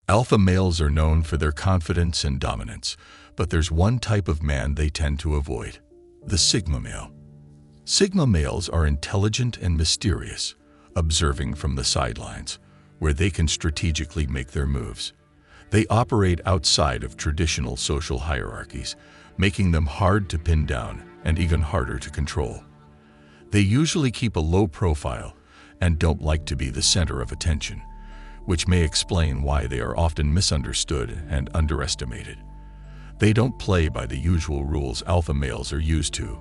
Alpha males are known for their confidence and dominance, but there's one type of man they tend to avoid: the Sigma male. Sigma males are intelligent and mysterious, observing from the sidelines, where they can strategically make their moves. They operate outside of traditional social hierarchies, making them hard to pin down and even harder to control. They usually keep a low profile and don't like to be the center of attention, which may explain why they are often misunderstood and underestimated. They don't play by the usual rules alpha males are used to,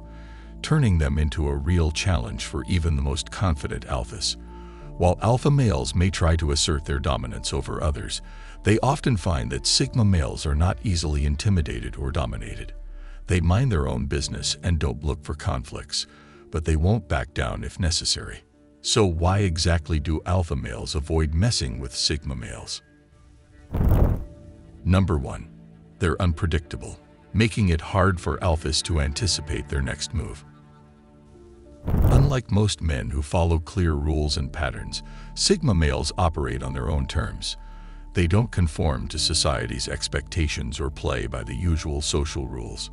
turning them into a real challenge for even the most confident alphas. While alpha males may try to assert their dominance over others, they often find that Sigma males are not easily intimidated or dominated. They mind their own business and don't look for conflicts, but they won't back down if necessary. So why exactly do alpha males avoid messing with Sigma males? Number 1. They're unpredictable, making it hard for alphas to anticipate their next move. Unlike most men who follow clear rules and patterns, Sigma males operate on their own terms. They don't conform to society's expectations or play by the usual social rules.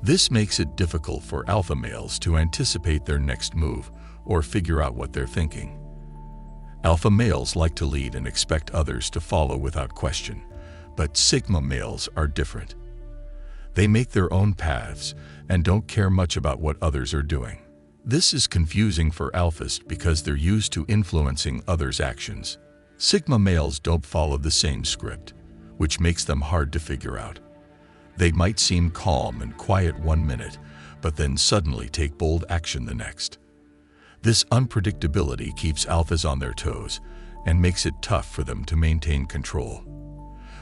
This makes it difficult for alpha males to anticipate their next move or figure out what they're thinking. Alpha males like to lead and expect others to follow without question, but Sigma males are different. They make their own paths and don't care much about what others are doing. This is confusing for alphas because they're used to influencing others' actions. Sigma males don't follow the same script, which makes them hard to figure out. They might seem calm and quiet one minute, but then suddenly take bold action the next. This unpredictability keeps alphas on their toes and makes it tough for them to maintain control.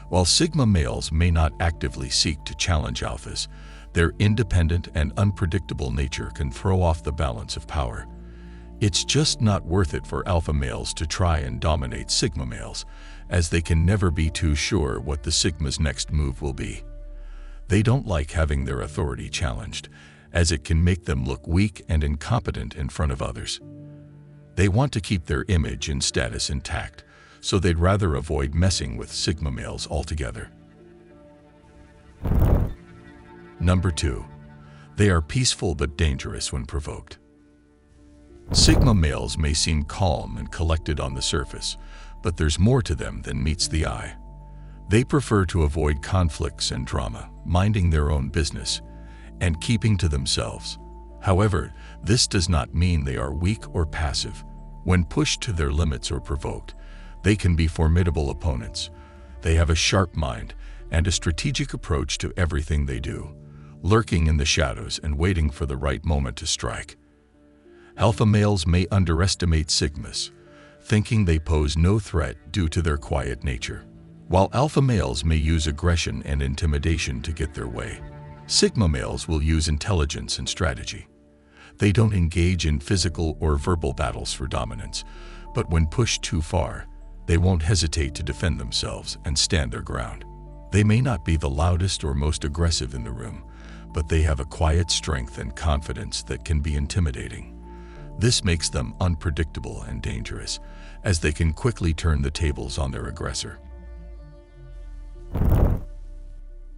While Sigma males may not actively seek to challenge alphas, their independent and unpredictable nature can throw off the balance of power. It's just not worth it for alpha males to try and dominate Sigma males, as they can never be too sure what the Sigma's next move will be. They don't like having their authority challenged, as it can make them look weak and incompetent in front of others. They want to keep their image and status intact, so they'd rather avoid messing with Sigma males altogether. Number 2. They are peaceful but dangerous when provoked. Sigma males may seem calm and collected on the surface, but there's more to them than meets the eye. They prefer to avoid conflicts and drama, minding their own business and keeping to themselves. However, this does not mean they are weak or passive. When pushed to their limits or provoked, they can be formidable opponents. They have a sharp mind and a strategic approach to everything they do, lurking in the shadows and waiting for the right moment to strike. Alpha males may underestimate Sigmas, thinking they pose no threat due to their quiet nature. While alpha males may use aggression and intimidation to get their way, Sigma males will use intelligence and strategy. They don't engage in physical or verbal battles for dominance, but when pushed too far, they won't hesitate to defend themselves and stand their ground. They may not be the loudest or most aggressive in the room, but they have a quiet strength and confidence that can be intimidating. This makes them unpredictable and dangerous, as they can quickly turn the tables on their aggressor.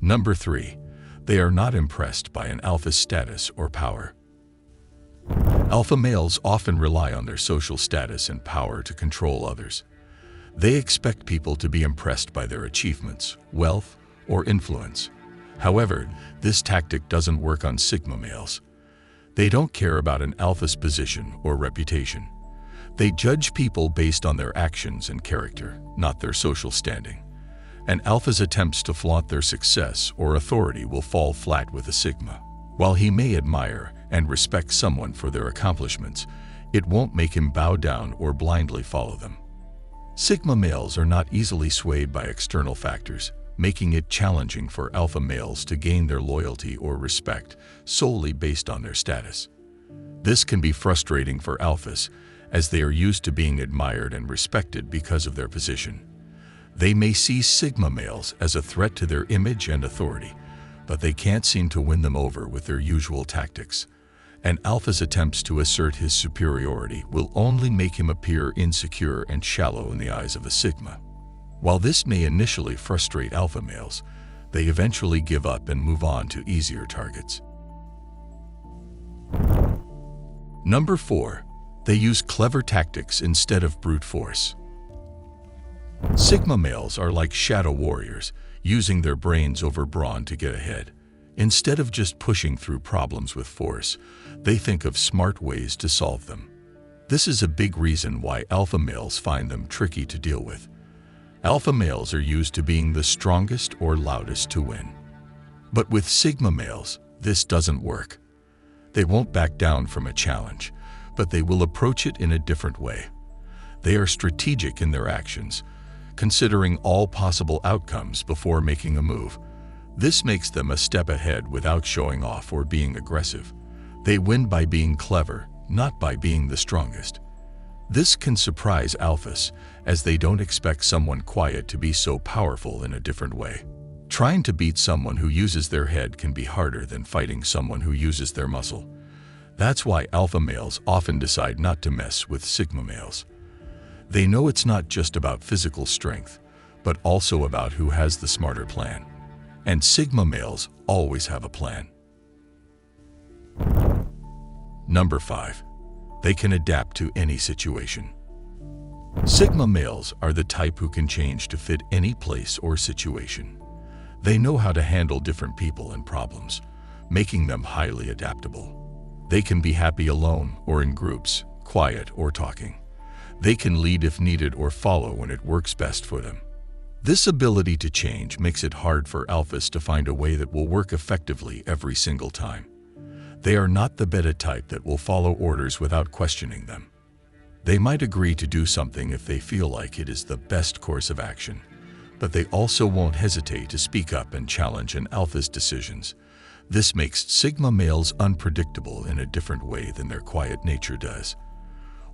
Number 3. They are not impressed by an alpha's status or power. Alpha males often rely on their social status and power to control others. They expect people to be impressed by their achievements, wealth, or influence. However, this tactic doesn't work on Sigma males. They don't care about an alpha's position or reputation. They judge people based on their actions and character, not their social standing. An alpha's attempts to flaunt their success or authority will fall flat with a Sigma. While he may admire and respect someone for their accomplishments, it won't make him bow down or blindly follow them. Sigma males are not easily swayed by external factors, making it challenging for alpha males to gain their loyalty or respect solely based on their status. This can be frustrating for alphas, as they are used to being admired and respected because of their position. They may see Sigma males as a threat to their image and authority, but they can't seem to win them over with their usual tactics. An alpha's attempts to assert his superiority will only make him appear insecure and shallow in the eyes of a Sigma. While this may initially frustrate alpha males, they eventually give up and move on to easier targets. Number 4. They use clever tactics instead of brute force. Sigma males are like shadow warriors, using their brains over brawn to get ahead. Instead of just pushing through problems with force, they think of smart ways to solve them. This is a big reason why alpha males find them tricky to deal with. Alpha males are used to being the strongest or loudest to win. But with sigma males, this doesn't work. They won't back down from a challenge, but they will approach it in a different way. They are strategic in their actions, considering all possible outcomes before making a move. This makes them a step ahead without showing off or being aggressive. They win by being clever, not by being the strongest. This can surprise alphas, as they don't expect someone quiet to be so powerful in a different way. Trying to beat someone who uses their head can be harder than fighting someone who uses their muscle. That's why alpha males often decide not to mess with sigma males. They know it's not just about physical strength, but also about who has the smarter plan. And sigma males always have a plan. Number 5. They can adapt to any situation. Sigma males are the type who can change to fit any place or situation. They know how to handle different people and problems, making them highly adaptable. They can be happy alone or in groups, quiet or talking. They can lead if needed or follow when it works best for them. This ability to change makes it hard for alphas to find a way that will work effectively every single time. They are not the beta type that will follow orders without questioning them. They might agree to do something if they feel like it is the best course of action, but they also won't hesitate to speak up and challenge an alpha's decisions. This makes sigma males unpredictable in a different way than their quiet nature does.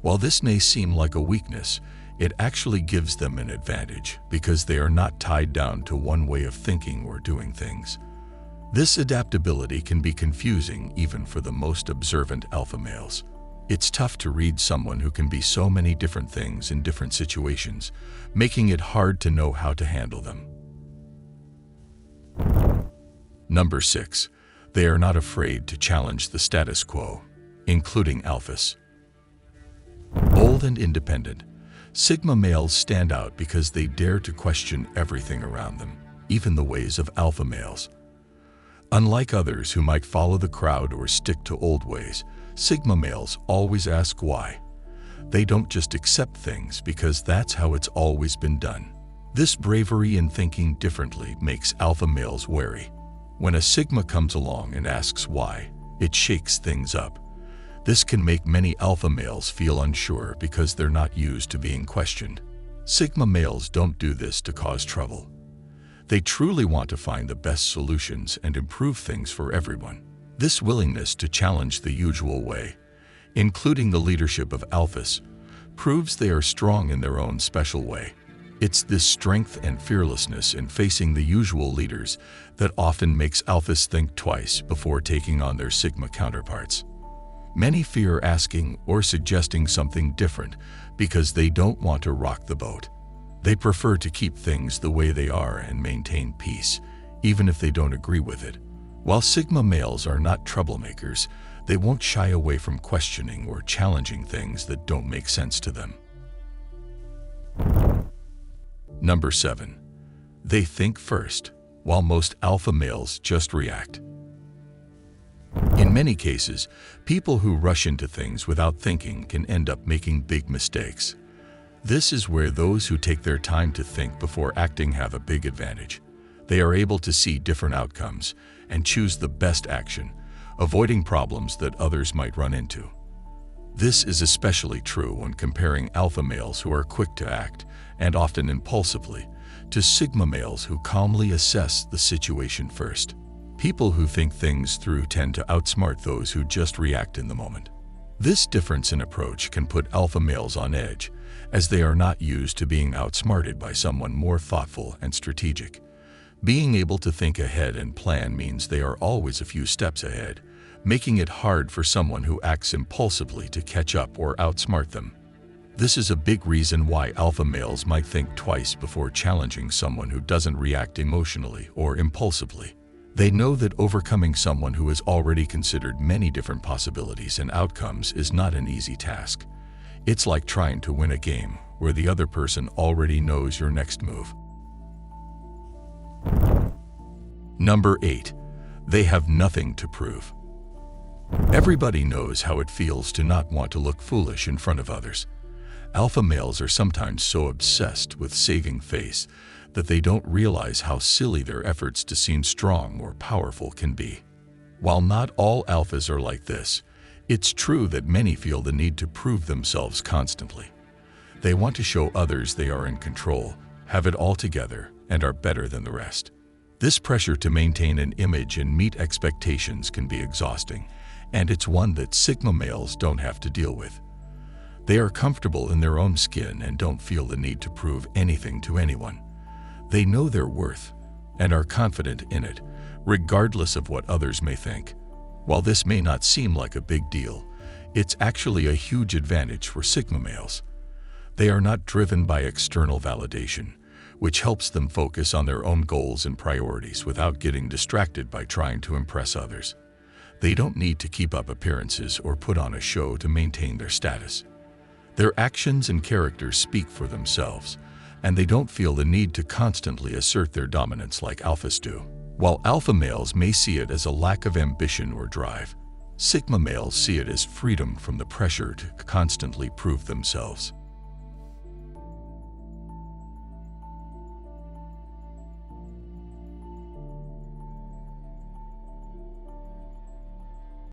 While this may seem like a weakness, it actually gives them an advantage because they are not tied down to one way of thinking or doing things. This adaptability can be confusing even for the most observant alpha males. It's tough to read someone who can be so many different things in different situations, making it hard to know how to handle them. Number 6. They are not afraid to challenge the status quo, including alphas. Bold and independent, sigma males stand out because they dare to question everything around them, even the ways of alpha males. Unlike others who might follow the crowd or stick to old ways, sigma males always ask why. They don't just accept things because that's how it's always been done. This bravery in thinking differently makes alpha males wary. When a sigma comes along and asks why, it shakes things up. This can make many alpha males feel unsure because they're not used to being questioned. Sigma males don't do this to cause trouble. They truly want to find the best solutions and improve things for everyone. This willingness to challenge the usual way, including the leadership of alphas, proves they are strong in their own special way. It's this strength and fearlessness in facing the usual leaders that often makes alphas think twice before taking on their sigma counterparts. Many fear asking or suggesting something different because they don't want to rock the boat. They prefer to keep things the way they are and maintain peace, even if they don't agree with it. While sigma males are not troublemakers, they won't shy away from questioning or challenging things that don't make sense to them. Number 7. They think first, while most alpha males just react. In many cases, people who rush into things without thinking can end up making big mistakes. This is where those who take their time to think before acting have a big advantage. They are able to see different outcomes and choose the best action, avoiding problems that others might run into. This is especially true when comparing alpha males who are quick to act, and often impulsively, to sigma males who calmly assess the situation first. People who think things through tend to outsmart those who just react in the moment. This difference in approach can put alpha males on edge, as they are not used to being outsmarted by someone more thoughtful and strategic. Being able to think ahead and plan means they are always a few steps ahead, making it hard for someone who acts impulsively to catch up or outsmart them. This is a big reason why alpha males might think twice before challenging someone who doesn't react emotionally or impulsively. They know that overcoming someone who has already considered many different possibilities and outcomes is not an easy task. It's like trying to win a game where the other person already knows your next move. Number 8. They have nothing to prove. Everybody knows how it feels to not want to look foolish in front of others. Alpha males are sometimes so obsessed with saving face that they don't realize how silly their efforts to seem strong or powerful can be. While not all alphas are like this, it's true that many feel the need to prove themselves constantly. They want to show others they are in control, have it all together, and are better than the rest. This pressure to maintain an image and meet expectations can be exhausting, and it's one that Sigma males don't have to deal with. They are comfortable in their own skin and don't feel the need to prove anything to anyone. They know their worth and are confident in it, regardless of what others may think. While this may not seem like a big deal, it's actually a huge advantage for Sigma males. They are not driven by external validation, which helps them focus on their own goals and priorities without getting distracted by trying to impress others. They don't need to keep up appearances or put on a show to maintain their status. Their actions and characters speak for themselves, and they don't feel the need to constantly assert their dominance like alphas do. While alpha males may see it as a lack of ambition or drive, Sigma males see it as freedom from the pressure to constantly prove themselves.